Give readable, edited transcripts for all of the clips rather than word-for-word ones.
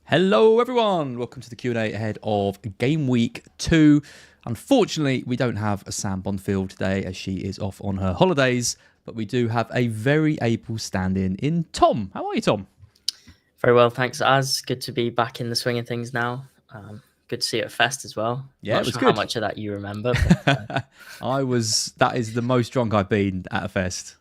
Hello everyone, welcome to the Q&A ahead of Gameweek 2. Unfortunately, we don't have a Sam Bonfield today as she is off on her holidays, but we do have a very able stand-in in Tom. How are you, Tom? Very well, thanks, Az. Good to be back in the swing of things now. Good to see you at Fest as well. Yeah, Not it was sure good. how much of that you remember. But, That is the most drunk I've been at a Fest.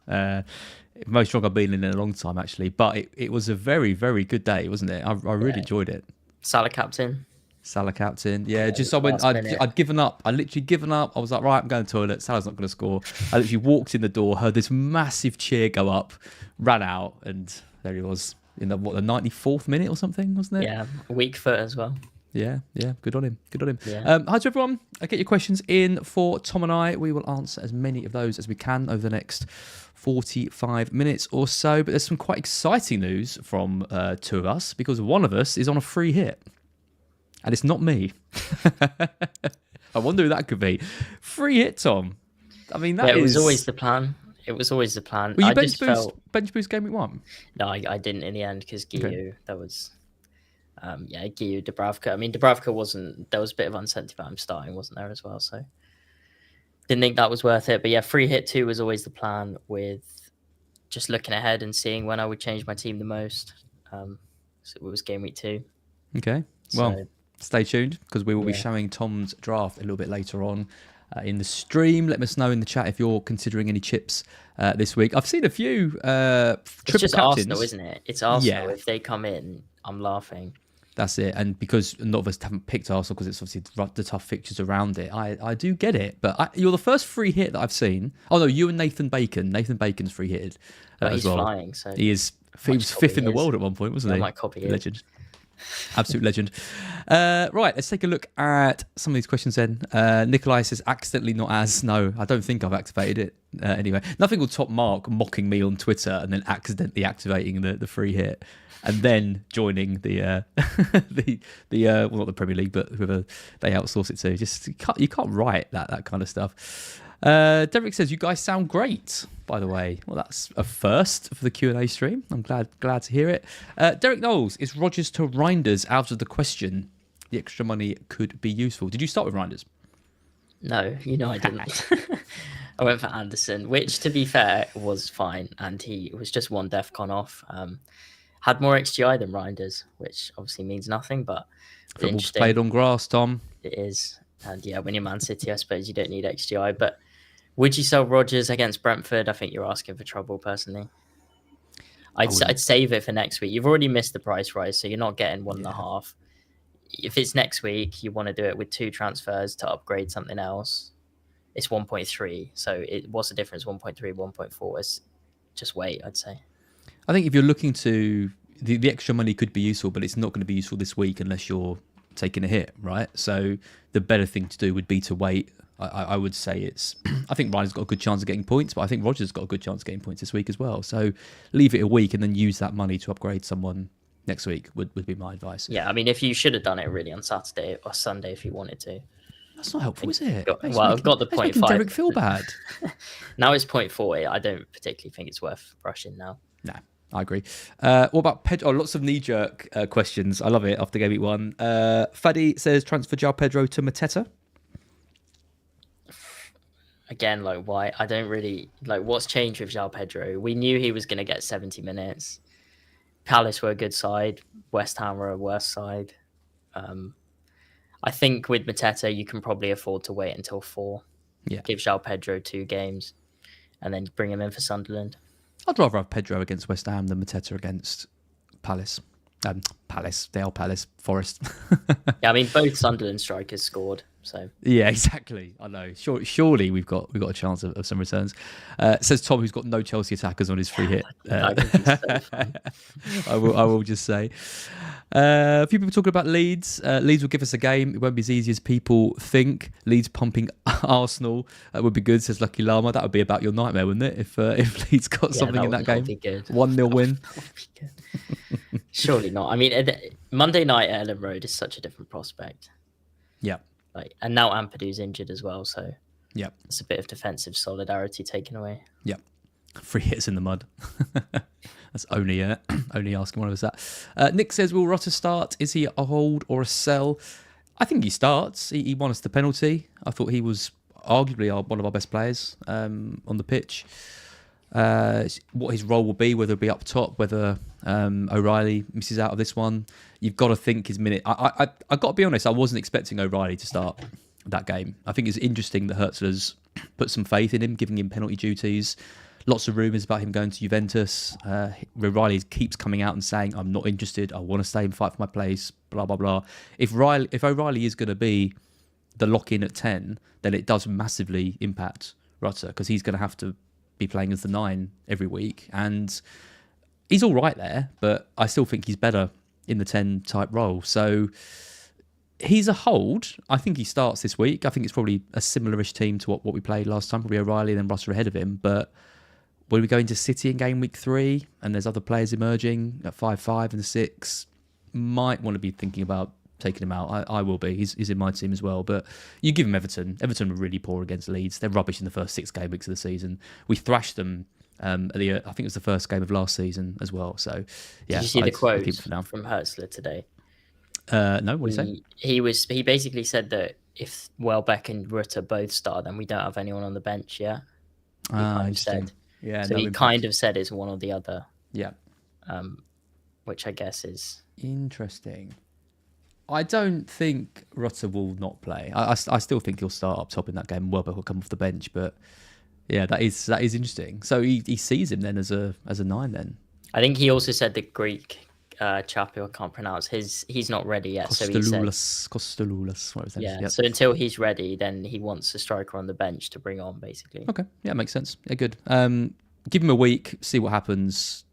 Most drunk I've been in a long time, actually. But it was a very, very good day, wasn't it? I really enjoyed it. Salah captain. Salah captain. Yeah, just I'd given up. I literally given up. I was like, right, I'm going to the toilet. Salah's not going to score. I literally walked in the door, heard this massive cheer go up, ran out, and there he was in the 94th minute or something, wasn't it? Yeah, weak foot as well. Yeah, good on him. Yeah. Hi to everyone. Get your questions in for Tom and I. We will answer as many of those as we can over the next 45 minutes or so. But there's some quite exciting news from two of us because one of us is on a free hit. And it's not me. I wonder who that could be. Free hit, Tom. I mean, it was always the plan. It was always the plan. Were you bench boost Gameweek 1? No, I didn't in the end because GW, that was... GW, Dubravka. I mean, Dubravka wasn't... There was a bit of incentive about him starting, wasn't there, as well? So didn't think that was worth it. But yeah, free hit 2 was always the plan with just looking ahead and seeing when I would change my team the most. So it was Gameweek 2. Okay. Well, stay tuned because we will be showing Tom's draft a little bit later on in the stream. Let us know in the chat if you're considering any chips this week. I've seen a few it's just captains. Arsenal, isn't it? It's Arsenal. Yeah. If they come in, I'm laughing. That's it. And because a lot of us haven't picked Arsenal because it's obviously the tough fixtures around it, I do get it. But you're the first free hit that I've seen. Oh, no, you and Nathan Bacon. Nathan Bacon's free hitted he's as well. Flying, so he is. He was fifth in the world at one point, wasn't he? I might copy it. Legend. Absolute legend. Right, let's take a look at some of these questions then. Nikolai says, accidentally not as. No, I don't think I've activated it. Anyway, nothing will top Mark mocking me on Twitter and then accidentally activating the free hit and then joining the well, not the Premier League, but whoever they outsource it to. Just you can't write that kind of stuff. Derek says, you guys sound great, by the way. Well, that's a first for the Q&A stream. I'm glad to hear it. Derek Knowles, is Rodgers to Reinders out of the question? The extra money could be useful. Did you start with Reinders? No, I didn't. I went for Anderson, which, to be fair, was fine. And he was just one DEFCON off. Had more XGI than Reinders, which obviously means nothing, but football's played on grass, Tom. It is. And yeah, when you're Man City, I suppose you don't need XGI. But would you sell Rodgers against Brentford? I think you're asking for trouble, personally. I'd save it for next week. You've already missed the price rise, so you're not getting 1.5. If it's next week, you want to do it with 2 transfers to upgrade something else. It's 1.3. So what's the difference? 1.3, 1.4. It's just wait, I'd say. I think if you're looking to... The extra money could be useful, but it's not going to be useful this week unless you're taking a hit, right? So the better thing to do would be to wait. I would say it's... I think Ryan's got a good chance of getting points, but I think Rodgers got a good chance of getting points this week as well. So leave it a week and then use that money to upgrade someone next week would be my advice. Yeah, I mean, if you should have done it really on Saturday or Sunday if you wanted to. That's not helpful, is it? I've got the 0.5. Derek feel bad. Now it's 0.4. I don't particularly think it's worth rushing now. No. I agree. What about Pedro? Oh, lots of knee-jerk questions. I love it after Gameweek 1. Faddy says, transfer João Pedro to Mateta. Again, why? I don't really... what's changed with João Pedro? We knew he was going to get 70 minutes. Palace were a good side. West Ham were a worse side. I think with Mateta, you can probably afford to wait until 4. Yeah. Give João Pedro 2 games and then bring him in for Sunderland. I'd rather have Pedro against West Ham than Mateta against Palace. Forest. Yeah, I mean, both Sunderland strikers scored. So yeah, exactly. I know. Surely we've got a chance of some returns. Says Tom, who's got no Chelsea attackers on his free hit. I will just say. A few people talking about Leeds. Leeds will give us a game. It won't be as easy as people think. Leeds pumping Arsenal would be good, says Lucky Llama. That would be about your nightmare, wouldn't it? If Leeds got something in that game. 1-0 win. That would be good. Surely not. I mean, Monday night at Ellen Road is such a different prospect. Yeah. And now Ampadu's injured as well, so yeah, it's a bit of defensive solidarity taken away. Yeah. Free hits in the mud. That's only asking one of us that. Nick says, will Rutter start? Is he a hold or a sell? I think he starts. He won us the penalty. I thought he was arguably one of our best players on the pitch. What his role will be, whether it be up top, whether O'Reilly misses out of this one, you've got to think his minute. I got to be honest, I wasn't expecting O'Reilly to start that game. I think it's interesting that Hertzler's put some faith in him, giving him penalty duties. Lots of rumours about him going to Juventus. O'Reilly keeps coming out and saying, I'm not interested, I want to stay and fight for my place, blah, blah, blah. If O'Reilly is going to be the lock-in at 10, then it does massively impact Rutter, because he's going to have to be playing as the 9 every week. And he's all right there, but I still think he's better in the 10 type role. So he's a hold. I think he starts this week. I think it's probably a similar-ish team to what we played last time, probably O'Reilly and then Rutter ahead of him. But when we go into City in game week 3 and there's other players emerging at 5-5 and 6, might want to be thinking about taking him out. I will be. He's in my team as well. But you give him Everton. Everton were really poor against Leeds. They're rubbish in the first 6 game weeks of the season. We thrashed them I think it was the first game of last season as well. So, yeah. Did you see the quote from Hertzler today? No, what did he say? He basically said that if Welbeck and Rutter both start, then we don't have anyone on the bench yet. Interesting. Yeah, so he kind of said it's one or the other. Yeah. Which I guess is interesting. I don't think Rutter will not play. I still think he'll start up top in that game. Welbeck will come off the bench, but yeah, that is interesting. So he sees him then as a 9 then. I think he also said the Greek chap who I can't pronounce, he's not ready yet. Kostaloulas. What was that? Yeah. Yep. So until he's ready, then he wants a striker on the bench to bring on, basically. Okay. Yeah, makes sense. Yeah, good. Give him a week, see what happens.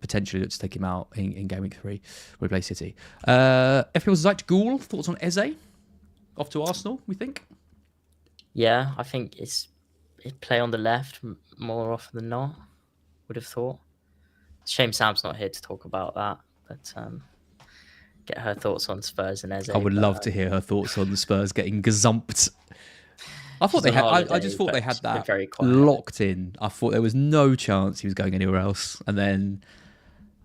Potentially let's take him out in game week 3 we play City. FPL Zeitgul, thoughts on Eze? Off to Arsenal, we think? Yeah, I think it play on the left more often than not, would have thought. Shame Sam's not here to talk about that, but get her thoughts on Spurs and Eze. I would love to hear her thoughts on the Spurs getting gazumped. I thought they had. I just thought they had that locked in. I thought there was no chance he was going anywhere else. And then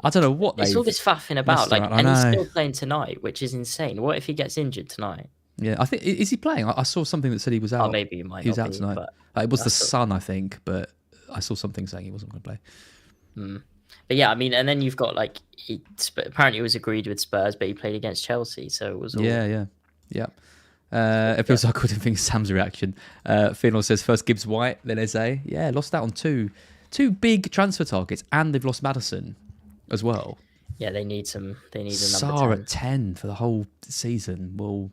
I don't know what they. It's all this faffing about, and he's still playing tonight, which is insane. What if he gets injured tonight? Yeah, I think is he playing? I saw something that said he was out. Oh, maybe he might. He was out tonight. It was the Sun, I think, but I saw something saying he wasn't going to play. But yeah, I mean, and then you've got apparently it was agreed with Spurs, but he played against Chelsea, so it was all... Yeah. It feels like I couldn't think Sam's reaction. Final says first Gibbs White, then Eze. Yeah, lost out on two big transfer targets, and they've lost Maddison as well. Yeah, they need a number 10. Sarr at 10 for the whole season. Well,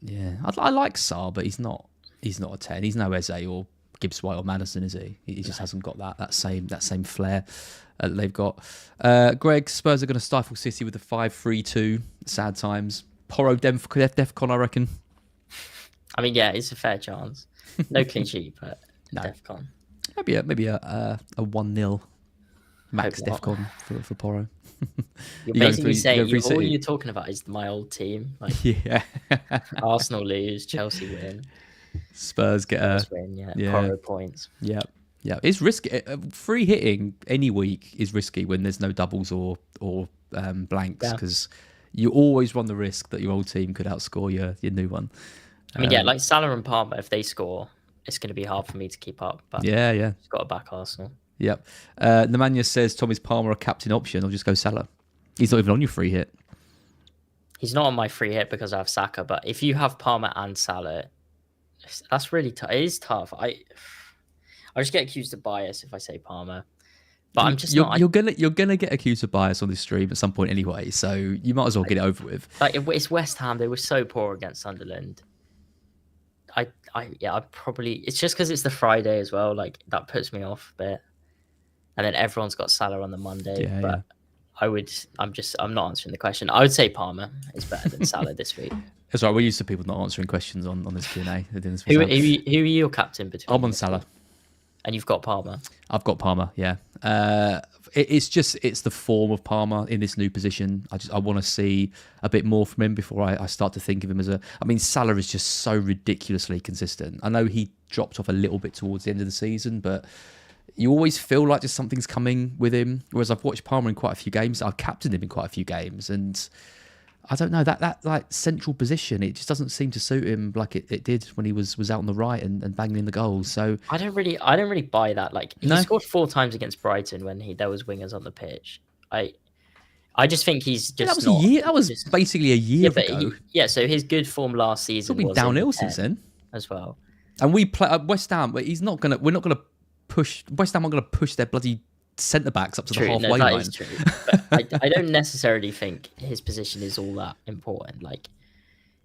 yeah, I like Sarr, but he's not a 10. He's no Eze or Gibbs White or Maddison, is he? He just hasn't got that same flair they've got. Greg, Spurs are going to stifle City with the 5-3-2. Sad times. Porro Defcon, I reckon. I mean, yeah, it's a fair chance. No clean sheet, but no. Defcon. Maybe a 1-0 max Defcon for Porro. You're basically saying all you're talking about is my old team. Yeah. Arsenal lose, Chelsea win. Spurs get a win, yeah. Porro points. Yeah. It's risky. Free hitting any week is risky when there's no doubles or blanks, because you always run the risk that your old team could outscore your new one. I mean, like Salah and Palmer, if they score, it's going to be hard for me to keep up. But yeah, you've got to back Arsenal. Yep. Nemanja says Tommy's Palmer a captain option, or just go Salah. He's not even on your free hit. He's not on my free hit because I have Saka, but if you have Palmer and Salah, that's really tough. It is tough. I just get accused of bias if I say Palmer, but I'm just not. You're gonna get accused of bias on this stream at some point anyway, so you might as well get it over with. It's West Ham. They were so poor against Sunderland. I probably, it's just because it's the Friday as well. That puts me off a bit, and then everyone's got Salah on the Monday. Yeah. I'm not answering the question. I would say Palmer is better than Salah this week. That's right. We're used to people not answering questions on this Q&A. Who are your captain between? I'm on Salah. And you've got Palmer? I've got Palmer, yeah. It's the form of Palmer in this new position. I want to see a bit more from him before I start to think of him as Salah is just so ridiculously consistent. I know he dropped off a little bit towards the end of the season, but you always feel like just something's coming with him. Whereas I've watched Palmer in quite a few games. I've captained him in quite a few games, and I don't know, that like central position, it just doesn't seem to suit him like it did when he was out on the right and banging in the goals. So I don't really buy that. Like he scored 4 times against Brighton when there was wingers on the pitch. I just think he's just that was a year. That was basically a year ago. So his good form last season was downhill since then as well. And we play West Ham. We're not gonna push West Ham. Aren't gonna push their bloody centre backs up to the halfway line. Is true. But I don't necessarily think his position is all that important. Like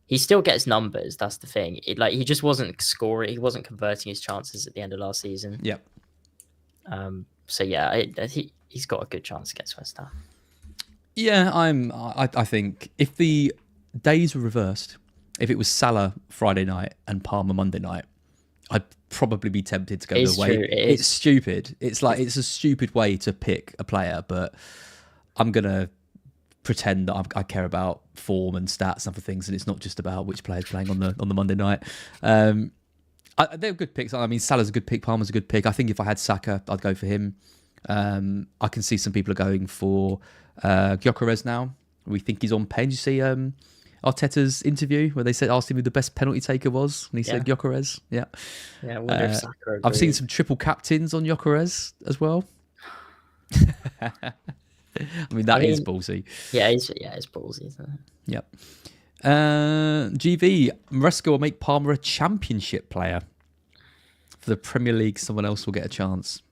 he still gets numbers. That's the thing. He just wasn't scoring. He wasn't converting his chances at the end of last season. Yep. So yeah, he's got a good chance against West Ham. Yeah, I think if the days were reversed, if it was Salah Friday night and Palmer Monday night, I'd probably be tempted to go the way. It's stupid. It's a stupid way to pick a player, but I'm gonna pretend that I care about form and stats and other things, and it's not just about which player's playing on the Monday night. They're good picks. I mean, Salah's a good pick. Palmer's a good pick. I think if I had Saka, I'd go for him. I can see some people are going for Gyökeres now. We think he's on pen. Did you see Arteta's interview where they asked him who the best penalty taker was, and he said Gyökeres. Yeah. Yeah. I wonder if Saka agrees. I've seen some triple captains on Gyökeres as well. I mean, that is ballsy. Yeah, it's ballsy, isn't it? Yep. GV, Maresca will make Palmer a championship player. For the Premier League, someone else will get a chance.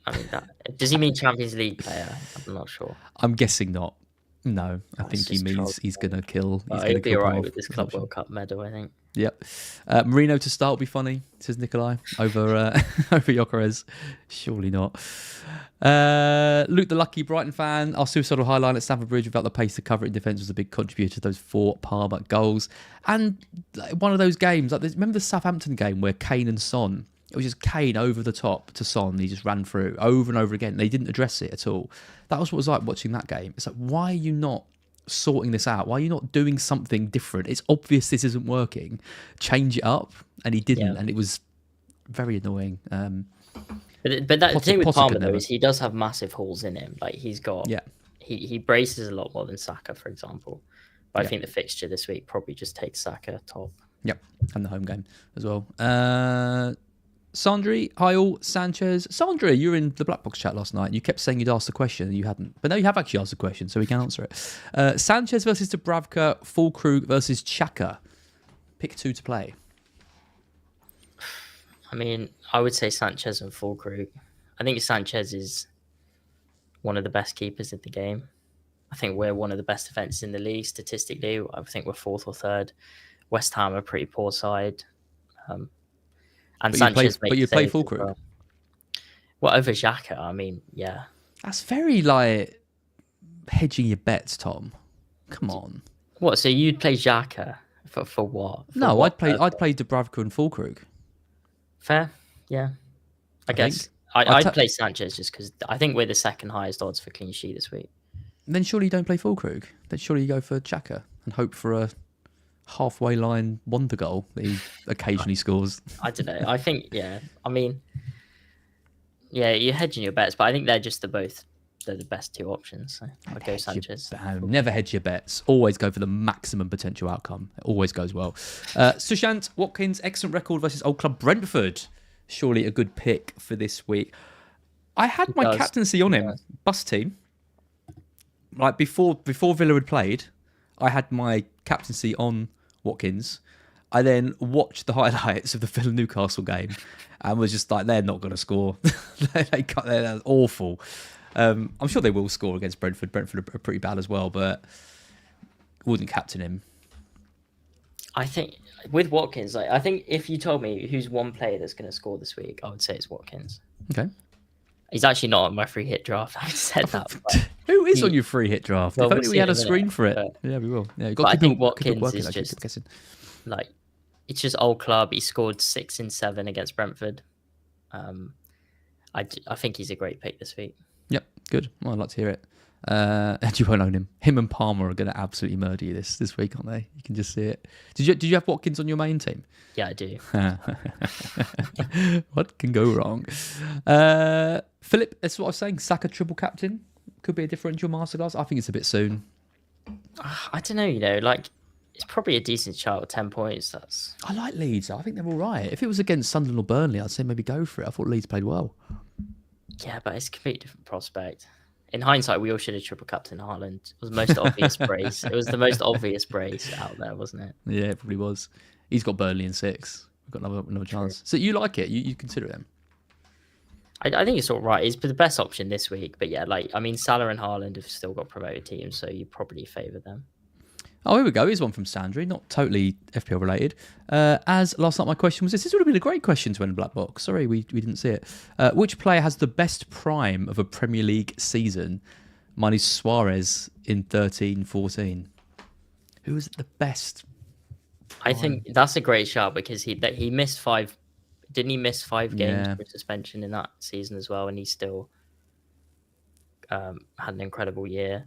I mean, does he mean Champions League player? I'm not sure. I'm guessing not. No, I think he means he's going to kill. He'll be all right with this Club World Cup medal, I think. Yep. Marino to start will be funny, says Nikolai, over Gyökeres. Surely not. Luke the Lucky Brighton fan, our suicidal high line at Stamford Bridge without the pace to cover it in defence was a big contributor to those 4 Palmer goals. And one of those games, remember the Southampton game where Kane and Son, it was just Kane over the top to Son. He just ran through over and over again. They didn't address it at all. That was what it was like watching that game. It's like, why are you not sorting this out? Why are you not doing something different? It's obvious this isn't working. Change it up. And he didn't. And it was very annoying. But the thing with Palmer, though, is he does have massive holes in him. Like, he's got... Yeah. He braces a lot more than Saka, for example. But I think the fixture this week probably just takes Saka top. Yep. And the home game as well. Sandri, hi all, Sanchez. Sandra, you were in the Black Box chat last night and you kept saying you'd asked a question and you hadn't. But now you have actually asked a question, so we can answer it. Sanchez versus Dubravka, Fulkrug versus Xhaka. Pick 2 to play. I mean, I would say Sanchez and Fulkrug. I think Sanchez is one of the best keepers in the game. I think we're one of the best defences in the league statistically. I think we're 4th or 3rd. West Ham are a pretty poor side. And Sanchez but you play Fulkrug. Well, over Xhaka, I mean, yeah. That's very like hedging your bets, Tom. Come on. What? So you'd play Xhaka for what? I'd play Dubravka and Fulkrug. Fair, yeah. I guess I'd play Sanchez just because I think we're the 2nd highest odds for clean sheet this week. Then surely you don't play Fulkrug. Then surely you go for Xhaka and hope for a halfway line wonder goal that he occasionally scores. I don't know. I think, I mean, you're hedging your bets, but I think they're the best 2 options. So I'd go Sanchez. Never hedge your bets. Always go for the maximum potential outcome. It always goes well. Sushant Watkins, excellent record versus Old Club Brentford. Surely a good pick for this week. I had my captaincy on him. Bus team. Like before Villa had played, I had my captaincy on Watkins. I then watched the highlights of the Villa Newcastle game and was just like, they're not going to score. They're awful. I'm sure they will score against Brentford. Brentford are pretty bad as well, but wouldn't captain him. I think with Watkins, I think if you told me who's one player that's going to score this week, I would say it's Watkins. Okay. He's actually not on my free hit draft. I said that. Who is on your free hit draft? If only we had a screen for it. Yeah, we will. Yeah, I think Watkins is just like, it's just Old Club. He scored 6 in 7 against Brentford. I think he's a great pick this week. Yep, Good. Well, I'd like to hear it. And you won't own him. Him and Palmer are going to absolutely murder you this week, aren't they? You can just see it. Did you have Watkins on your main team? Yeah, I do. What can go wrong? Philip, that's what I was saying. Saka triple captain could be a differential masterclass. I think it's a bit soon. I don't know. Like it's probably a decent shot with 10 points. I like Leeds. I think they're all right. If it was against Sunderland or Burnley, I'd say maybe go for it. I thought Leeds played well. Yeah, but it's a completely different prospect. In hindsight, we all should have triple captain Haaland. It was the most obvious brace. It was the most obvious brace out there, wasn't it? Yeah, it probably was. He's got Burnley in 6. We've got another chance. So you like it? You consider him? I think it's all right. He's the best option this week. But yeah, Salah and Haaland have still got promoted teams, so you probably favour them. Oh, here we go. Here's one from Sandry, not totally FPL related. As last night my question was this would have been a great question to end Black Box. Sorry, we didn't see it. Which player has the best prime of a Premier League season? Mine is Suarez in 13-14. Who was the best prime? I think that's a great shout because he missed 5. Didn't he miss 5 games with suspension in that season as well? And he still had an incredible year.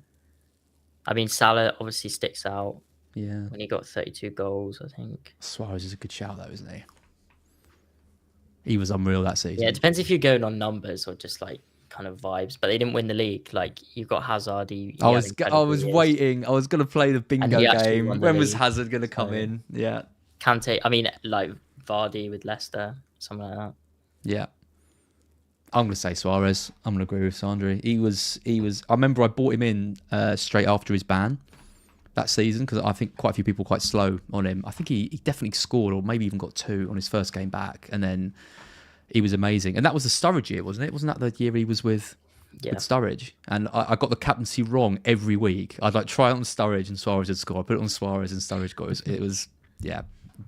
I mean, Salah obviously sticks out. Yeah. When he got 32 goals, I think. Suarez is a good shout, though, isn't he? He was unreal that season. Yeah, it depends if you're going on numbers or just like kind of vibes. But they didn't win the league. Like you've got Hazard. I was waiting. I was going to play the bingo game. When was Hazard going to come in? Yeah. Kante. I mean, like Vardy with Leicester, something like that. Yeah. I'm going to say Suarez. I'm going to agree with Sandri. He was. I remember I bought him in straight after his ban that season because I think quite a few people were quite slow on him. I think he definitely scored or maybe even got 2 on his first game back, and then he was amazing. And that was the Sturridge year, wasn't it? Wasn't that the year he was with Sturridge? And I got the captaincy wrong every week. I'd like try it on Sturridge and Suarez would score. I put it on Suarez and Sturridge got it. It was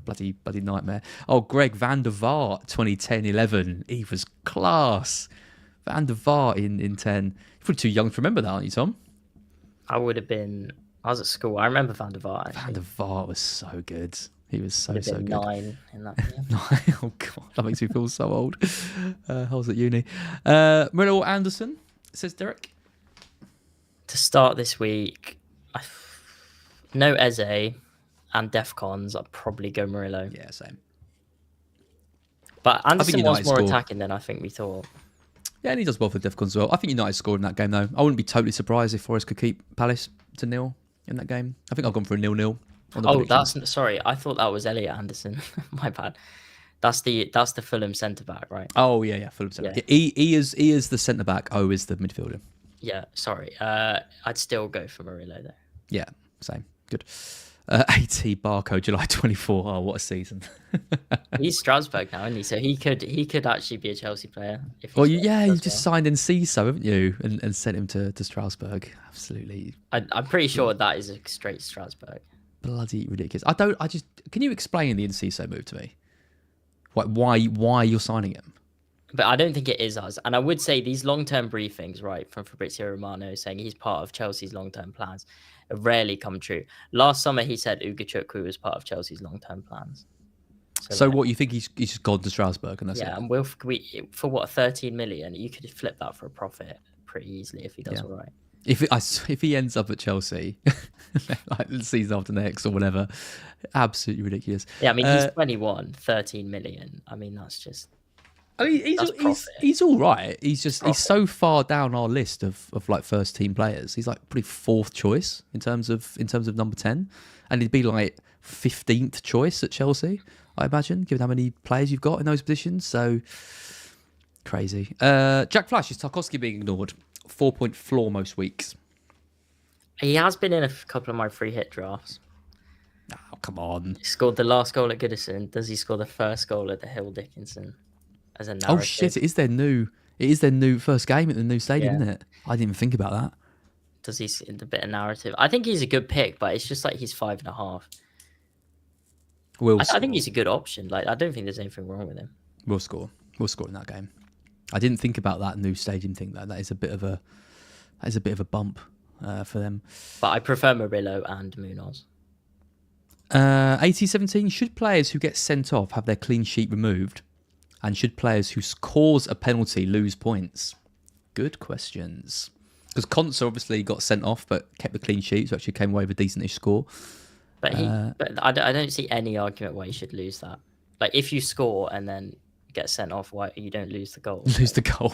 bloody nightmare. Oh, Greg Van der Vaart, 2010-11. He was class. Van der Vaart in 10. You're probably too young to remember that, aren't you, Tom? I would have been. I was at school. I remember Van der Vaart. Van der Vaart was so good. He was so good. 9 in that year. 9. Oh god, that makes me feel so old. I was at uni. Murillo Anderson, says Derek. To start this week, no Eze and Defcons. I'd probably go Murillo. Yeah, same. But Anderson was more attacking than I think we thought. Yeah, and he does well for Defcons as well. I think United scored in that game, though. I wouldn't be totally surprised if Forest could keep Palace to 0 in that game. I think I've gone for a 0-0. Sorry. I thought that was Elliot Anderson. My bad. That's the Fulham centre back, right? Oh yeah, Fulham centre. Yeah. He is the centre back. O is the midfielder. Yeah, sorry. I'd still go for Murillo though. Yeah, same. Good. AT Barco, July 24. Oh, what a season! He's Strasbourg now, isn't he? So he could actually be a Chelsea player. You've just signed Enciso, haven't you? And sent him to Strasbourg. Absolutely. I'm pretty sure that is a straight Strasbourg. Bloody ridiculous. Can you explain the Enciso move to me? Why you're signing him? But I don't think it is us. And I would say these long-term briefings, right, from Fabrizio Romano saying he's part of Chelsea's long-term plans, rarely come true. Last summer, he said Ugachukwu was part of Chelsea's long-term plans. So what, you think he's just gone to Strasbourg and that's it? Yeah, and for what, 13 million, you could flip that for a profit pretty easily if he does all right. If he ends up at Chelsea, like the season after next or whatever, absolutely ridiculous. Yeah, I mean, he's 21, 13 million. I mean, that's just... I mean, he's all right. He's so far down our list of like first team players. He's like pretty 4th choice in terms of number 10, and he'd be like 15th choice at Chelsea, I imagine, given how many players you've got in those positions. So crazy. Jack Flash, is Tarkowski being ignored? 4-point floor most weeks. He has been in a couple of my free hit drafts. Oh, come on. He scored the last goal at Goodison. Does he score the first goal at the Hill Dickinson? As a narrative? Oh shit! It is their new first game at the new stadium, isn't it? I didn't even think about that. Does he the bit of narrative? I think he's a good pick, but it's just like he's 5.5. I think he's a good option. Like I don't think there's anything wrong with him. We'll score in that game. I didn't think about that new stadium thing though. That is a bit of a bump for them. But I prefer Murillo and Munoz. 80-17. Should players who get sent off have their clean sheet removed? And should players who cause a penalty lose points? Good questions. Because Conser obviously got sent off, but kept a clean sheet, so actually came away with a decentish score. But I don't see any argument why you should lose that. Like, if you score and then get sent off, why you don't lose the goal? Lose the goal.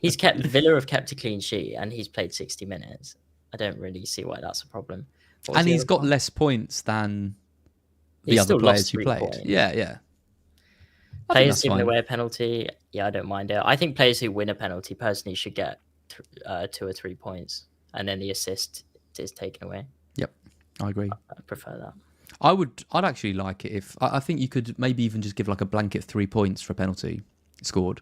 Villa have kept a clean sheet and he's played 60 minutes. I don't really see why that's a problem. And he's got less points than the other players who played. Points. Yeah. Players giving away a penalty, I don't mind it. I think players who win a penalty personally should get 2 or 3 points, and then the assist is taken away. Yep, I agree. I prefer that. I'd actually like it if I think you could maybe even just give like a blanket 3 points for a penalty scored,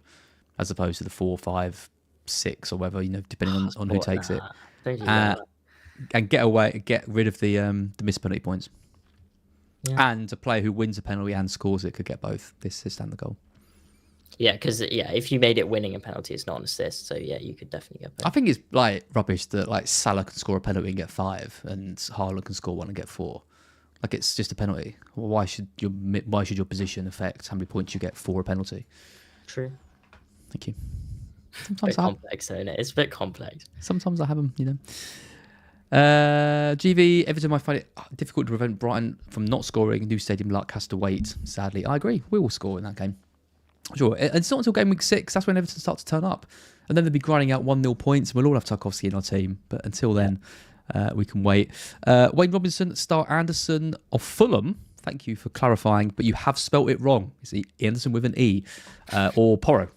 as opposed to the 4, 5, 6 or whatever, depending on who takes it. And get rid of the missed penalty points. Yeah. And a player who wins a penalty and scores it could get both the assist and the goal. Yeah, because if you made it winning a penalty, it's not an assist. So you could definitely get both. I think it's like rubbish that like Salah can score a penalty and get 5, and Haaland can score 1 and get 4. Like, it's just a penalty. Well, why should your position affect how many points you get for a penalty? True. Thank you. Sometimes it's a bit complex, isn't it? It's a bit complex. Sometimes I have them, GV, Everton might find it difficult to prevent Brighton from not scoring. New stadium luck has to wait. Sadly, I agree. We will score in that game. Sure. And it's not until game week 6 that's when Everton start to turn up, and then they'll be grinding out 1-0 points. And we'll all have Tarkovsky in our team, but until then, we can wait. Wayne Robinson, Star Anderson of Fulham. Thank you for clarifying, but you have spelt it wrong. Is it Anderson with an E, or Porro,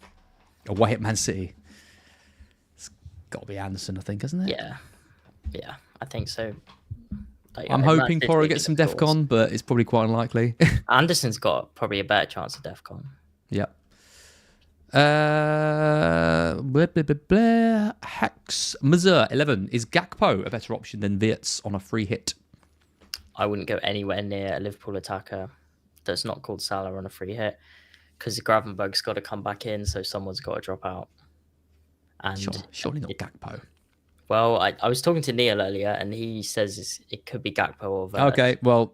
away at Man City? It's got to be Anderson, I think, isn't it? Yeah, I think so. I'm hoping Porro gets some DEFCON, but it's probably quite unlikely. Anderson's got probably a better chance of DEFCON. Yeah. Hex Mazur 11. Is Gakpo a better option than Wirtz on a free hit? I wouldn't go anywhere near a Liverpool attacker that's not called Salah on a free hit, because Gravenberg's got to come back in, so someone's got to drop out. And surely not Gakpo. Well, I was talking to Neil earlier, and he says it could be Gakpo or Wirtz. Okay, well,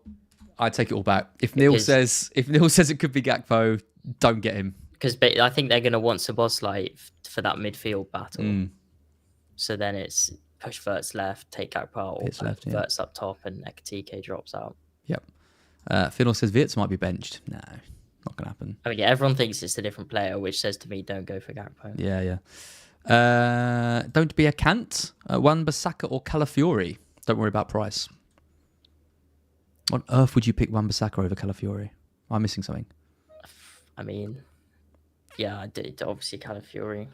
I take it all back. If Neil says it could be Gakpo, don't get him. Because I think they're going to want Szoboszlai for that midfield battle. So then it's push Wirtz left, take Gakpo out, or Wirtz up top, and Ekatike drops out. Yep. Finnell says Wirtz might be benched. No, not going to happen. I mean, everyone thinks it's a different player, which says to me, don't go for Gakpo. Yeah. Don't be a cant. Wan-Bissaka or Calafiori. Don't worry about price. On earth would you pick Wan-Bissaka over Calafiori? Am I missing something? I mean, yeah, I did. Obviously, Calafiori.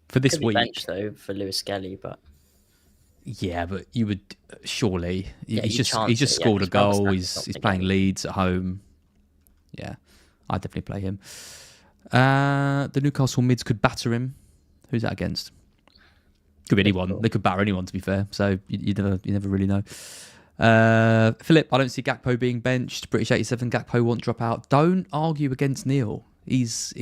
For this week. Bench, though, for Lewis Skelly, but... Yeah, but you would surely... he's just scored a goal. He's playing Leeds at home. Yeah, I'd definitely play him. The Newcastle mids could batter him. Who's that against? Could be anyone. They could batter anyone, to be fair. So you never really know. Philip, I don't see Gakpo being benched. British 87, Gakpo won't drop out. Don't argue against Neil. He's.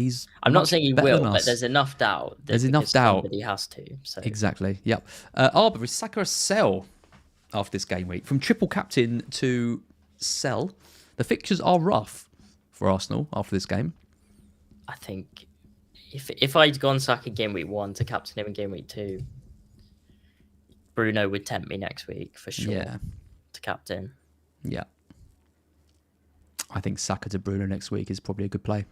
I'm not saying he will, but there's enough doubt. There's enough doubt that he has to. So. Exactly. Yep. Arbor, is Saka a sell after this game week? From triple captain to sell. The fixtures are rough for Arsenal after this game. I think if I'd gone Saka game week 1 to captain him in game week 2, Bruno would tempt me next week for sure. Yeah. To captain. Yeah. I think Saka to Bruno next week is probably a good play.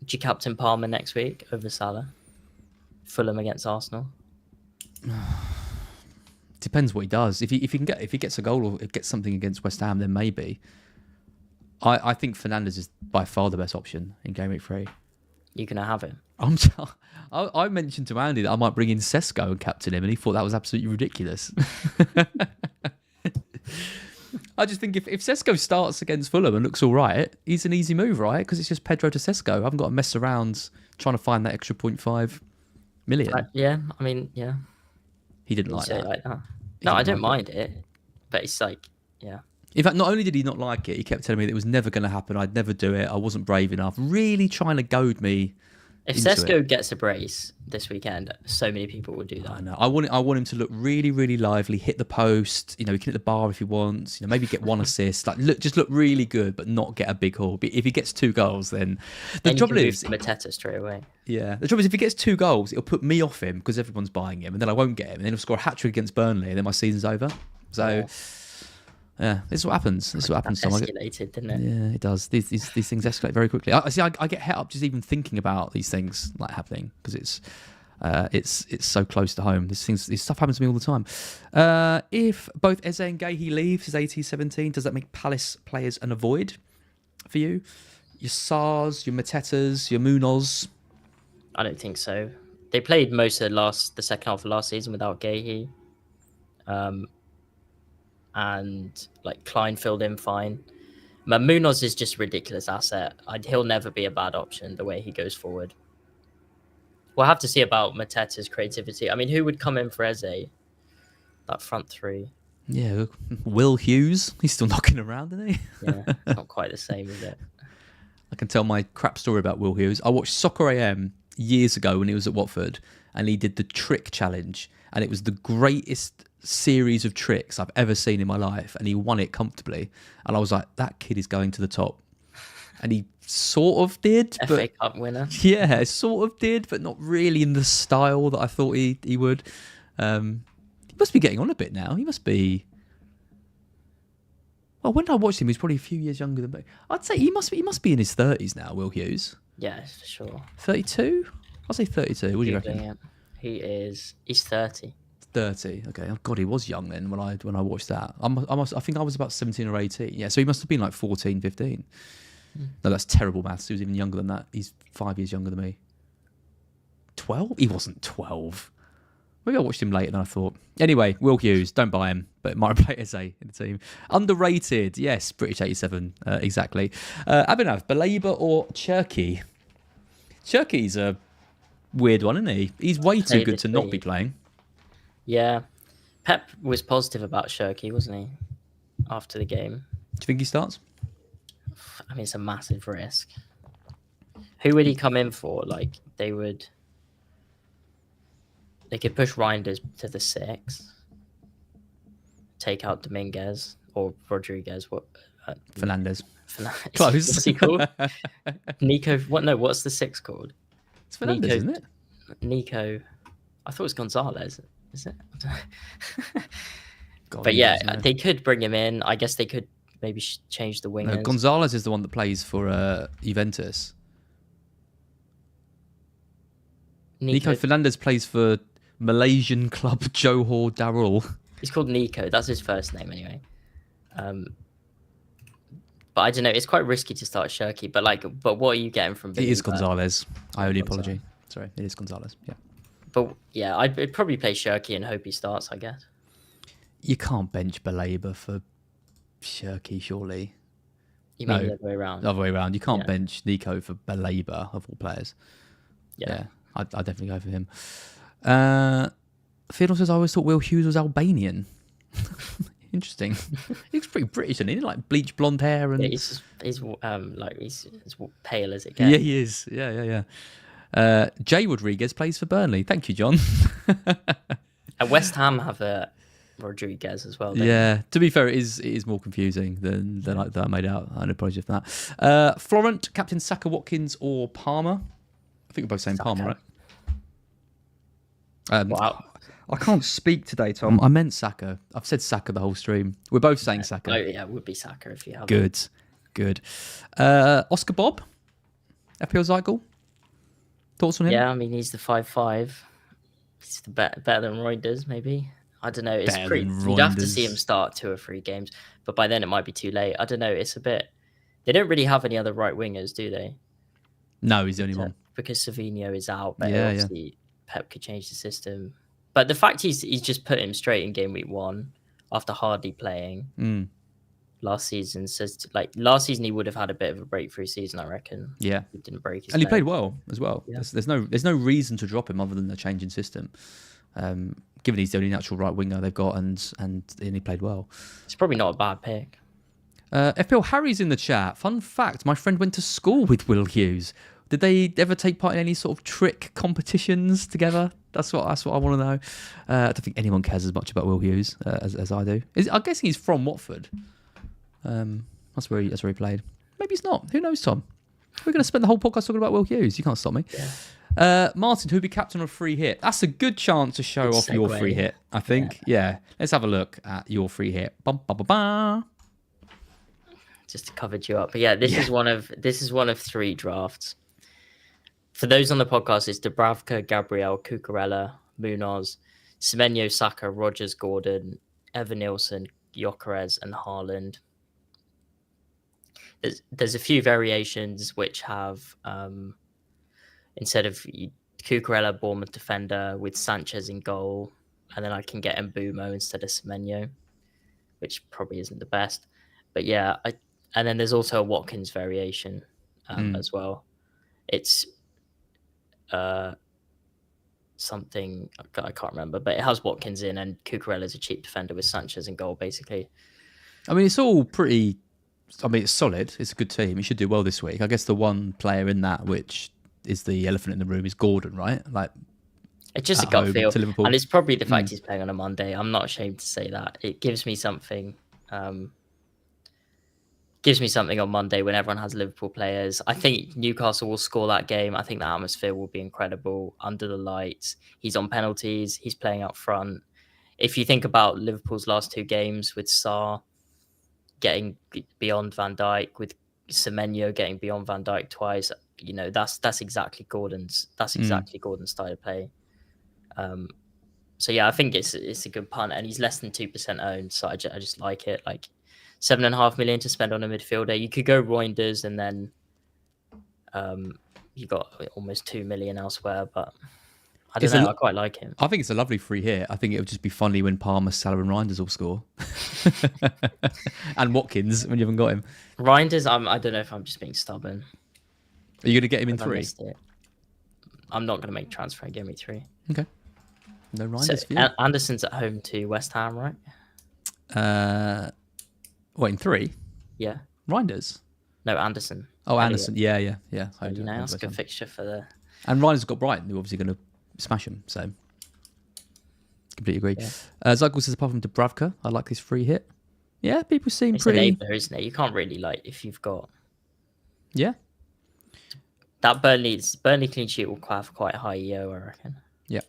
Do you captain Palmer next week over Salah? Fulham against Arsenal? Depends what he does. If he gets a goal or gets something against West Ham, then maybe. I think Fernandes is by far the best option in game week 3. You're gonna have him. I mentioned to Andy that I might bring in Sesko and captain him, and he thought that was absolutely ridiculous. I just think if Sesko starts against Fulham and looks all right, he's an easy move, right? Because it's just Pedro to Sesko. I haven't got to mess around trying to find that extra 0.5 million. Yeah, I mean, yeah. He didn't like that. No, I don't mind it, but it's like, yeah. In fact, not only did he not like it, he kept telling me that it was never going to happen. I'd never do it. I wasn't brave enough. Really trying to goad me If into Sesko it. gets a brace this weekend, so many people will do that. I know. I want him to look really, really lively. Hit the post. He can hit the bar if he wants. Maybe get one assist. Like just look really good, but not get a big haul. But if he gets 2 goals, then the trouble is Mateta straight away. Yeah, the trouble is if he gets 2 goals, it'll put me off him because everyone's buying him, and then I won't get him, and then he'll score a hat-trick against Burnley, and then my season's over. So. Yeah, this is what happens. This is what happens. That escalated, didn't it? Yeah, it does. These things escalate very quickly. I get het up just even thinking about these things like happening because it's so close to home. This stuff happens to me all the time. If both Eze and Gahey leave, his AT17, does that make Palace players an avoid for you? Your Sars, your Matetas, your Munoz? I don't think so. They played most of the second half of last season without Gahey. And like Klein filled in fine. But Munoz is just a ridiculous asset. He'll never be a bad option the way he goes forward. We'll have to see about Mateta's creativity. I mean, who would come in for Eze? That front 3. Yeah, Will Hughes. He's still knocking around, isn't he? Yeah, it's not quite the same, is it? I can tell my crap story about Will Hughes. I watched Soccer AM years ago when he was at Watford, and he did the trick challenge, and it was the greatest series of tricks I've ever seen in my life, and he won it comfortably. And I was like, that kid is going to the top. And he sort of did. FA Cup winner. Yeah, sort of did, but not really in the style that I thought he would. He must be getting on a bit now. He must be... Well, when I watched him, he was probably a few years younger than me. I'd say he must be in his 30s now, Will Hughes. Yeah, for sure. 32? I'll say 32. What do you reckon? He's 30. 30. Okay. Oh God, he was young then when I watched that. I think I was about 17 or 18. Yeah, so he must have been like 14, 15. No, that's terrible maths. He was even younger than that. He's 5 years younger than me. 12? He wasn't 12. Maybe I watched him later than I thought. Anyway, Will Hughes, don't buy him, but might play Eze in the team. Underrated, yes, British 87, exactly. Abhinav, Baleba or Cherki? Cherki's a weird one, isn't he? He's way too good to not be playing. Yeah. Pep was positive about Cherki, wasn't he? After the game. Do you think he starts? I mean, it's a massive risk. Who would he come in for? Like, they could push Reinders to the 6. Take out Dominguez or Rodriguez. Fernandez. Close. What's he called? Nico. What? No. What's the 6 called? It's Fernandez, isn't it? Nico. I thought it was Gonzalez. Is it? God, but yeah, they could bring him in. I guess they could maybe change the wingers. No, Gonzalez is the one that plays for Juventus. Nico Fernandez plays for Malaysian club Johor Darul. He's called Nico. That's his first name anyway. But I don't know. It's quite risky to start Cherki. But what are you getting from? It is Gonzalez. I owe the apology. Sorry, it is Gonzalez. Yeah. But yeah, I'd probably play Cherki and hope he starts, I guess. You can't bench Baleba for Cherki, surely. You mean the other way around? The other way around. You can't bench Nico for Baleba, of all players. Yeah, I'd definitely go for him. Fiddle says, I always thought Will Hughes was Albanian. Interesting. He looks pretty British, and he like bleached blonde hair. And he's as pale as it gets. Yeah, he is. Yeah. Jay Rodriguez plays for Burnley. Thank you, John. And West Ham have a Rodriguez as well. Yeah, to be fair, it is more confusing than I made out. I apologize for that. Florent, Captain Saka, Watkins, or Palmer? I think we're both saying Palmer, right? Wow. I can't speak today, Tom. I meant Saka. I've said Saka the whole stream. We're both saying Saka. Oh, yeah, it would be Saka if you have Good. Oscar Bob, FPL Zycle. Thoughts on him? Yeah, I mean, he's the 5-5. He's better than Reinders, maybe. I don't know. It's pretty. You'd have to see him start 2 or 3 games, but by then it might be too late. I don't know. It's a bit. They don't really have any other right wingers, do they? No, he's the only one. Because Savinho is out, but obviously Pep could change the system. But the fact he's just put him straight in game week 1 after hardly playing last season last season he would have had a bit of a breakthrough season, I reckon. Yeah, he didn't break his. And he played well as well. Yeah. There's no reason to drop him other than the change in system. Given he's the only natural right winger they've got, and he played well. It's probably not a bad pick. FPL Harry's in the chat. Fun fact: my friend went to school with Will Hughes. Did they ever take part in any sort of trick competitions together? That's what I want to know. I don't think anyone cares as much about Will Hughes as I do. I'm guessing he's from Watford. That's where he played. Maybe he's not. Who knows, Tom? We're going to spend the whole podcast talking about Will Hughes. You can't stop me. Yeah. Martin, who'd be captain of free hit? That's a good chance to show off your free hit, I think. Yeah. Let's have a look at your free hit. Bum, ba, ba, ba. Just to cover you up. But yeah, this is one of 3 drafts. For those on the podcast, it's Dubravka, Gabriel, Cucurella, Munoz, Semenyo, Saka, Rogers, Gordon, Evan Nilsson, Gyökeres, and Haaland. There's a few variations which have instead of Cucurella, Bournemouth defender with Sanchez in goal, and then I can get Mbeumo instead of Semenyo, which probably isn't the best. But yeah, and then there's also a Watkins variation as well. It's something I can't remember, but it has Watkins in, and Cucurella's a cheap defender with Sanchez in goal, basically. I mean, it's all pretty. I mean, it's solid. It's a good team. It should do well this week. I guess the one player in that, which is the elephant in the room, is Gordon, right? Like, it's just a gut feel, and it's probably the fact he's playing on a Monday. I'm not ashamed to say that. It gives me something. Gives me something on Monday when everyone has Liverpool players. I think Newcastle will score that game. I think the atmosphere will be incredible under the lights. He's on penalties. He's playing up front. If you think about Liverpool's last 2 games with Sarr getting beyond Van Dijk, with Semenyo getting beyond Van Dijk twice, you know, that's exactly Gordon's style of play. So yeah, I think it's a good punt, and he's less than 2% owned, so I just like it. Like, 7.5 million to spend on a midfielder. You could go Reinders, and then you got almost 2 million elsewhere. But I don't know. I quite like him. I think it's a lovely free hit. I think it would just be funny when Palmer, Salah, and Reinders all score, and Watkins when you haven't got him. Reinders, I don't know if I'm just being stubborn. Are you going to get him in 3? I'm not going to make transfer in Game Week 3. Okay. No Reinders for you. Anderson's at home to West Ham, right? What, in 3? Yeah. Reinders? No, Anderson. Oh, Anderson. Yeah. That's a good fixture for the... And Reinders got Brighton, who are obviously going to smash him. So, completely agree. Yeah. Zygel says, apart from Dubravka, I like this free hit. Yeah, people seem it's pretty... It's an isn't it? You can't really, like, if you've got... Yeah. That Burnley clean sheet will have quite a high EO, I reckon. Yeah.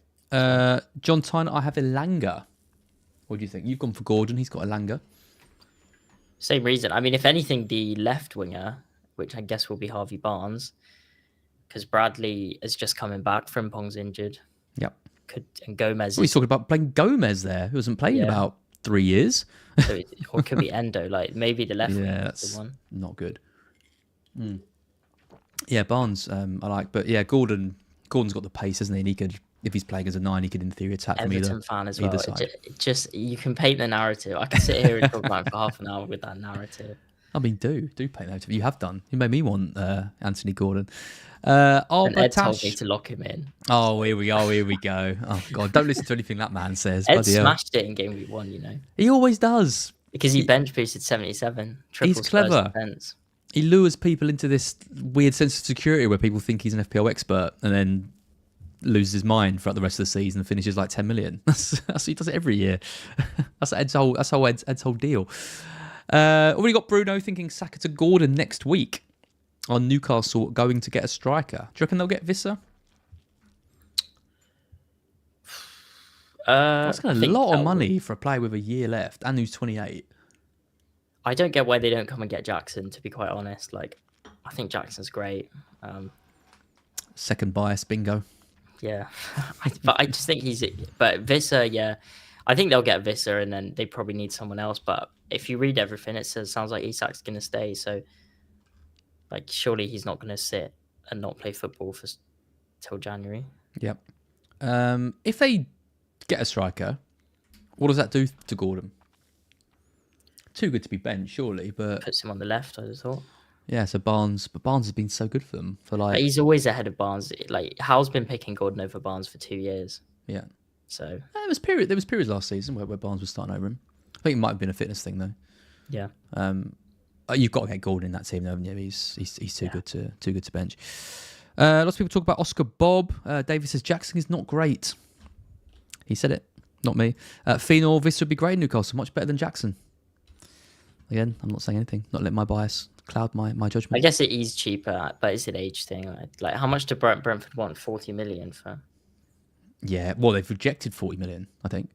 John Tyner, I have Elanga. What do you think? You've gone for Gordon. He's got Elanga. Same reason. I mean, if anything, the left winger, which I guess will be Harvey Barnes, because Bradley is just coming back. Frimpong's injured. Yep. And Gomez. He's talking about playing Gomez there, who hasn't played in about 3 years. Or it could be Endo. Like, maybe the left winger that's the one. Not good. Yeah, Barnes, I like. But yeah, Gordon's got the pace, hasn't he? And he could, if he's playing as a 9, he could in theory attack from Everton fan as well. It just you can paint the narrative. I can sit here and talk about it for half an hour with that narrative. I mean, do paint the narrative. You have done. You made me want Anthony Gordon. And Ed told me to lock him in. Oh, here we go. Oh God, don't listen to anything that man says. Ed smashed it in Game Week 1, you know. He always does. Because he bench boosted 77. He's clever. He lures people into this weird sense of security where people think he's an FPL expert, and then loses his mind throughout the rest of the season and finishes like 10 million. He does it every year. That's Ed's whole deal. Already got Bruno thinking Saka to Gordon next week. Are Newcastle going to get a striker? Do you reckon they'll get Visser? That's a lot of money for a player with a year left and who's 28. I don't get why they don't come and get Jackson, to be quite honest. Like, I think Jackson's great. Second bias, bingo. Yeah. But I just think but Visser, yeah. I think they'll get Visser, and then they probably need someone else. But if you read everything, it sounds like Isak's going to stay. So, like, surely he's not going to sit and not play football till January. Yep. If they get a striker, what does that do to Gordon? Too good to be benched, surely, but puts him on the left, I just thought. Yeah, so Barnes has been so good for them for like. But he's always ahead of Barnes. Like, Hal's been picking Gordon over Barnes for 2 years. Yeah. So there was periods last season where Barnes was starting over him. I think it might have been a fitness thing though. Yeah. You've got to get Gordon in that team, though, haven't you? He's too good to bench. Lots of people talk about Oscar Bob. David says Jackson is not great. He said it, not me. Phenol, this would be great in Newcastle, much better than Jackson. Again, I'm not saying anything. Not letting my bias cloud my judgment. I guess it is cheaper, but it's an age thing. Like how much did Brentford want? 40 million for? Yeah, well, they've rejected 40 million, I think.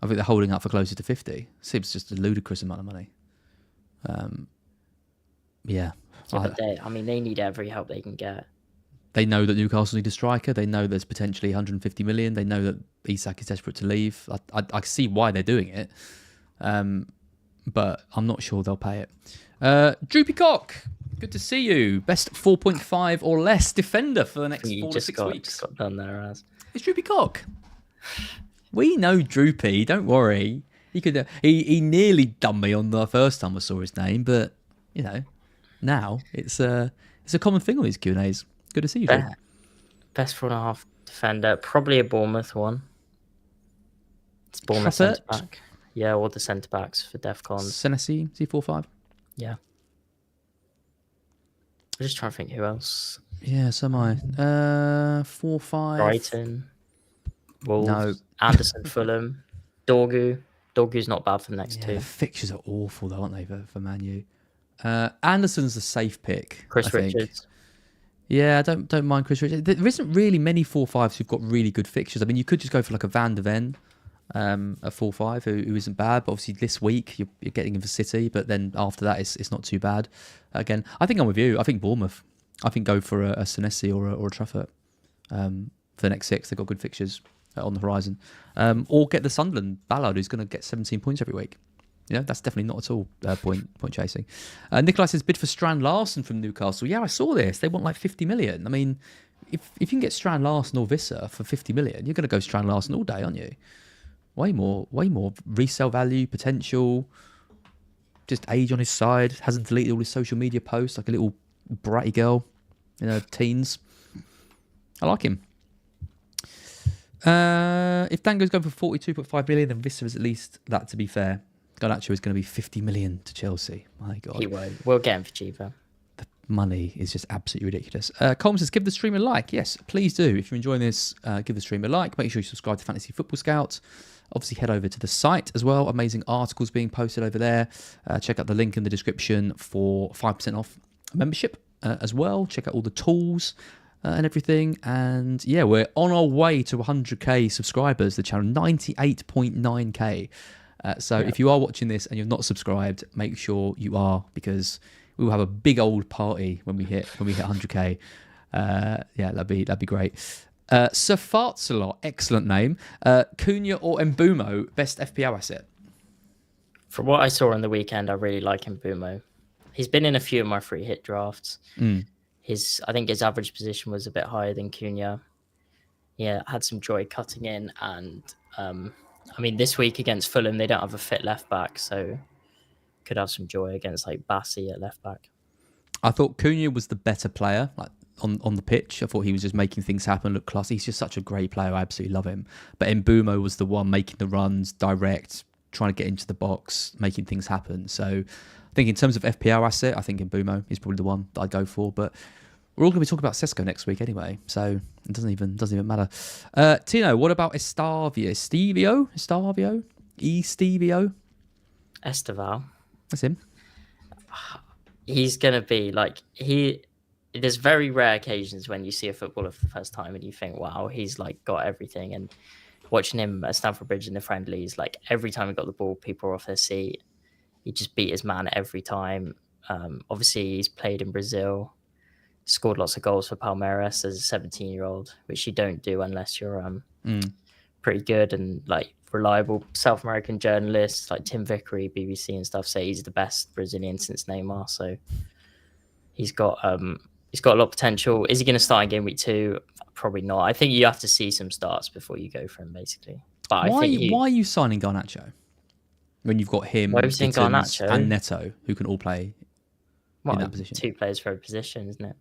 I think they're holding out for closer to 50. Seems just a ludicrous amount of money. Yeah. But they need every help they can get. They know that Newcastle need a striker. They know there's potentially 150 million. They know that Isak is desperate to leave. I see why they're doing it. But I'm not sure they'll pay it. Drew Peacock, good to see you. Best 4.5 or less defender for the next 4 to 6 weeks. Just got done there, as. It's Drew Peacock. We know Droopy, don't worry. He nearly done me on the first time I saw his name, but now it's a common thing on these Q&As. Good to see you, Drew. Best 4.5 defender, probably a Bournemouth one. It's Bournemouth centre back. Yeah, or the centre backs for Defcons. Senesi, C45. Yeah. I'm just trying to think who else. Yeah, so am I. 4-5. Brighton. Wolves. No. Anderson, Fulham. Dorgu. Dorgu's not bad for the next two. The fixtures are awful, though, aren't they, for Man U? Anderson's a safe pick. Chris Richards. Yeah, I don't mind Chris Richards. There isn't really many 4-5s who've got really good fixtures. I mean, you could just go for like a Van de Ven, a 4-5 who isn't bad. But obviously this week you're getting him for City, but then after that it's not too bad. Again, I think I'm with you. I think Bournemouth. I think go for a Senesi or a Truffert for the next 6. They've got good fixtures on the horizon. Or get the Sunderland Ballard, who's going to get 17 points every week. That's definitely not at all point chasing. Nikolai says bid for Strand Larsen from Newcastle. Yeah, I saw this. They want like 50 million. I mean, if you can get Strand Larsen or Visser for 50 million, you're going to go Strand Larsen all day, aren't you? Way more resale value, potential, just age on his side, hasn't deleted all his social media posts like a little bratty girl in her teens. I like him. If Dango's going for 42.5 million, then Visser is at least that, to be fair. Garnacho is going to be 50 million to Chelsea. My God. He won't. We'll get him for cheaper. The money is just absolutely ridiculous. Colm says, give the stream a like. Yes, please do. If you're enjoying this, give the stream a like. Make sure you subscribe to Fantasy Football Scout. Obviously, head over to the site as well. Amazing articles being posted over there. Check out the link in the description for 5% off membership as well. Check out all the tools and everything. And yeah, we're on our way to 100k subscribers. The channel 98.9k. If you are watching this and you're not subscribed, make sure you are, because we will have a big old party when we hit 100k. That'd be great. Sir Fartsalot, excellent name. Cunha or Mbumo, best FPL asset? From what I saw on the weekend, I really like Mbumo. He's been in a few of my free hit drafts. I think his average position was a bit higher than Cunha. Yeah, had some joy cutting in, and I mean, this week against Fulham, they don't have a fit left back, so could have some joy against like Bassi at left back. I thought Cunha was the better player, like on the pitch. I thought he was just making things happen, look classy. He's just such a great player. I absolutely love him. But Mbumo was the one making the runs, direct, trying to get into the box, making things happen. So I think in terms of FPL asset, I think Mbumo is probably the one that I'd go for. But we're all going to be talking about Sesko next week anyway, so it doesn't even matter. Tino, what about Estevao? Esteval. That's him. He's going to be like, there's very rare occasions when you see a footballer for the first time and you think, wow, he's like got everything. And watching him at Stamford Bridge in the friendlies, like every time he got the ball, people were off their seat. He just beat his man every time. Obviously, he's played in Brazil. Scored lots of goals for Palmeiras as a 17-year-old, which you don't do unless you're pretty good. And like reliable South American journalists like Tim Vickery, BBC and stuff say he's the best Brazilian since Neymar. So he's got a lot of potential. Is he going to start in game week 2? Probably not. I think you have to see some starts before you go for him, basically. But why are you signing Garnacho when you've got him, Garnacho and Neto, who can all play in that position? 2 players for a position, isn't it?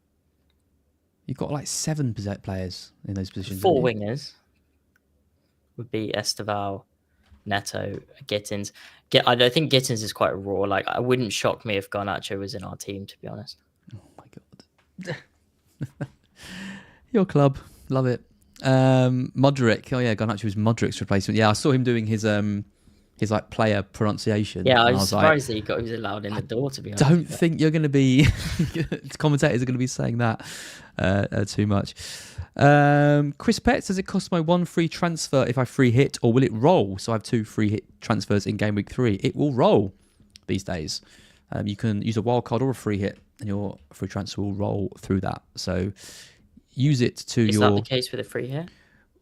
You've got like 7 players in those positions. 4 wingers would be Esteval, Neto, Gittins. I don't think Gittins is quite raw. Like, I wouldn't shock me if Garnacho was in our team, to be honest. Oh my God. Your club. Love it. Modric. Oh yeah, Garnacho was Modric's replacement. Yeah, I saw him doing his like player pronunciation. Yeah, I and was surprised that he was allowed in the door, to be honest. Don't think you're going to be commentators are going to be saying that too much. Chris Petts, does it cost my 1 free transfer if I free hit, or will it roll? So I have 2 free hit transfers in game week 3. It will roll these days. You can use a wild card or a free hit, and your free transfer will roll through that. So use it to Is that the case with a free hit?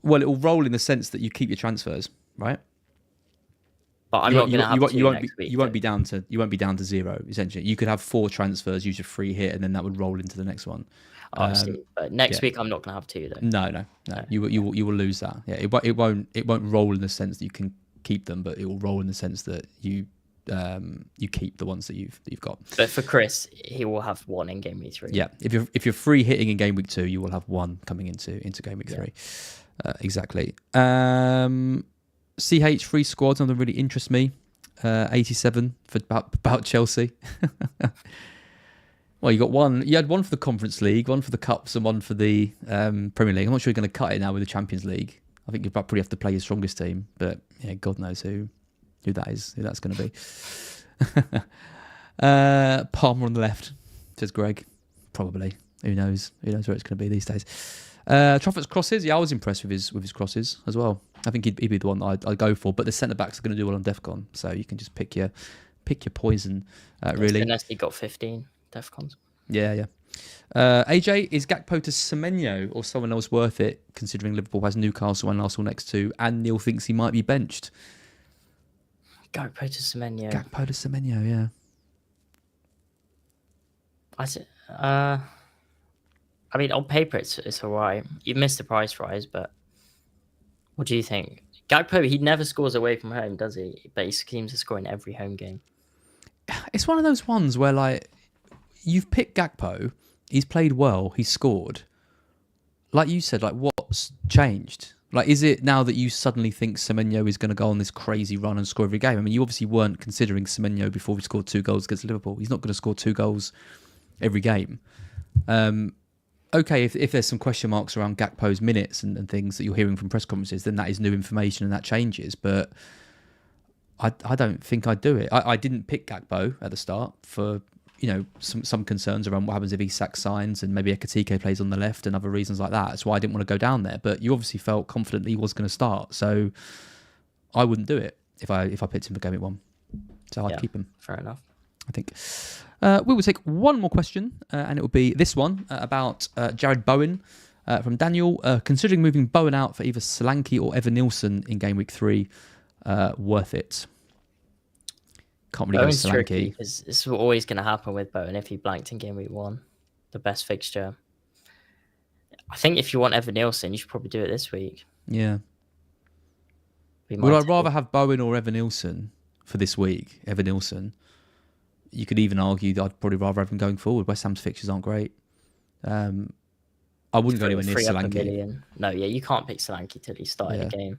Well, it will roll in the sense that you keep your transfers, right? But I'm not going to have two next week. You won't be down to 0. Essentially, you could have 4 transfers, use your free hit, and then that would roll into the next one. I see. But next week I'm not going to have 2 though. No. You will lose that. Yeah, it won't roll in the sense that you can keep them, but it will roll in the sense that you keep the ones that you've got. But for Chris, he will have 1 in game week 3. Yeah, if you're free hitting in game week 2, you will have 1 coming into game week 3. Exactly. CH free squad, something that really interests me. 87 for about Chelsea. Well, you got 1. You had 1 for the Conference League, 1 for the Cups, and 1 for the Premier League. I'm not sure you're going to cut it now with the Champions League. I think you probably have to play your strongest team, but yeah, God knows who that is, who that's going to be. Palmer on the left, says Greg. Probably. Who knows? Who knows where it's going to be these days? Trafford's crosses. Yeah, I was impressed with his crosses as well. I think he'd be the one I'd go for. But the centre backs are going to do well on Defcon, so you can just pick your poison. Really. Unless he got 15 Defcons. Yeah. AJ, is Gakpo to Semenyo or someone else worth it? Considering Liverpool has Newcastle and Arsenal next to, and Neil thinks he might be benched. Gakpo to Semenyo. Yeah. I mean, on paper, it's all right. You missed the price rise, but what do you think? Gakpo, he never scores away from home, does he? But he seems to score in every home game. It's one of those ones where, like, you've picked Gakpo, he's played well, he's scored. Like you said, like, what's changed? Like, is it now that you suddenly think Semenyo is going to go on this crazy run and score every game? I mean, you obviously weren't considering Semenyo before he scored 2 goals against Liverpool. He's not going to score 2 goals every game. Okay, if there's some question marks around Gakpo's minutes and things that you're hearing from press conferences, then that is new information and that changes. But I don't think I'd do it. I didn't pick Gakpo at the start for, you know, some concerns around what happens if Isak signs and maybe Ekitike plays on the left and other reasons like that. That's why I didn't want to go down there. But you obviously felt confident that he was going to start, so I wouldn't do it if I picked him for game week 1. So I'd keep him. Fair enough. I think. We will take one more question, and it will be this one about Jared Bowen from Daniel. Considering moving Bowen out for either Solanke or Evan Nilsson in game week 3, worth it? Can't really Bowen's go with Solanke. Because this is always going to happen with Bowen if he blanked in game week 1. The best fixture. I think if you want Evan Nilsson, you should probably do it this week. Yeah. Would I rather have Bowen or Evan Nilsson for this week? Evan Nilsson. You could even argue that I'd probably rather have him going forward. West Ham's fixtures aren't great. I wouldn't go anywhere near Solanke. No, yeah, you can't pick Solanke till he started a game.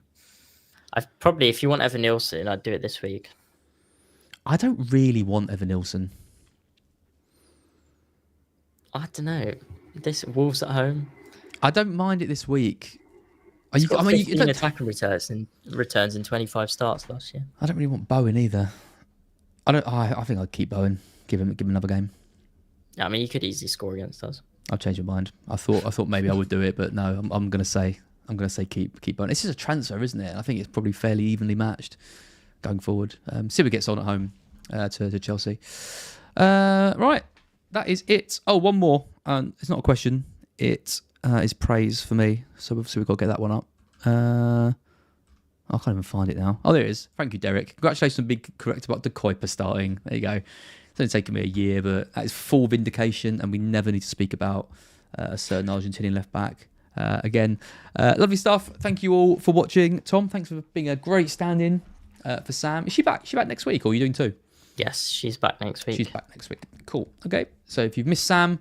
If you want Evan Nilsson, I'd do it this week. I don't really want Evan Nilsson. I don't know. This Wolves at home. I don't mind it this week. He's got 15 attacking returns in 25 starts last year. I don't really want Bowen either. I think I'd keep Bowen. Give him another game. Yeah, I mean, you could easily score against us. I've changed my mind. I thought maybe I would do it, but no. I'm going to say keep Bowen. It's just a transfer, isn't it? I think it's probably fairly evenly matched going forward. See what gets on at home to Chelsea. Right, that is it. Oh, one more. It's not a question. It is praise for me. So obviously we've got to get that one up. I can't even find it now. Oh, there it is. Thank you, Derek. Congratulations on being correct about the Goalkeeper starting. There you go. It's only taken me a year, but that is full vindication, and we never need to speak about a certain Argentinian left back again. Lovely stuff. Thank you all for watching. Tom, thanks for being a great stand-in for Sam. Is she back? Is she back next week, or are you doing 2? Yes, she's back next week. She's back next week. Cool. Okay. So if you've missed Sam,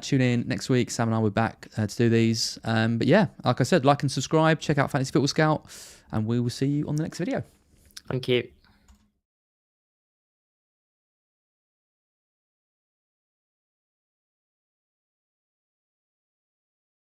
tune in next week. Sam and I will be back to do these. But yeah, like I said, like and subscribe. Check out Fantasy Football Scout. And we will see you on the next video. Thank you.